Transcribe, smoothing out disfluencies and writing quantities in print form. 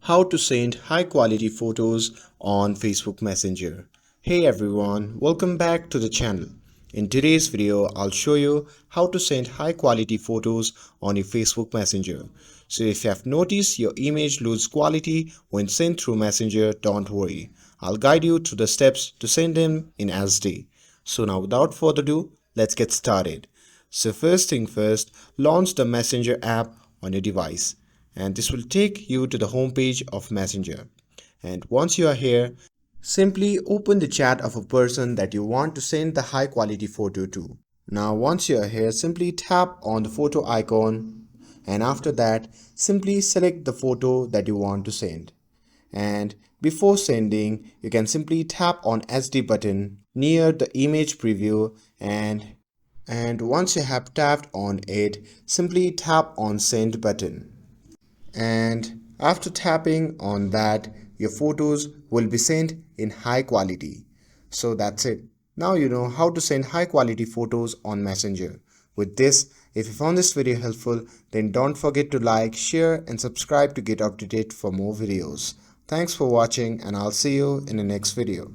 How to send high quality photos on Facebook Messenger. Hey everyone, welcome back to the channel. In today's video, I'll show you how to send high quality photos on your Facebook Messenger. So if you have noticed your image loses quality when sent through Messenger, don't worry. I'll guide you through the steps to send them in SD. So now without further ado, let's get started. So first thing first, launch the Messenger app on your device, and this will take you to the home page of Messenger. And once you are here, simply open the chat of a person that you want to send the high quality photo to. Now once you are here, simply tap on the photo icon, and after that simply select the photo that you want to send. And before sending, you can simply tap on SD button near the image preview, and once you have tapped on it, simply tap on send button. And after tapping on that, your photos will be sent in high quality. So that's it. Now you know how to send high quality photos on Messenger. With this, if you found this video helpful, then don't forget to like, share and subscribe to get up to date for more videos. Thanks for watching, and I'll see you in the next video.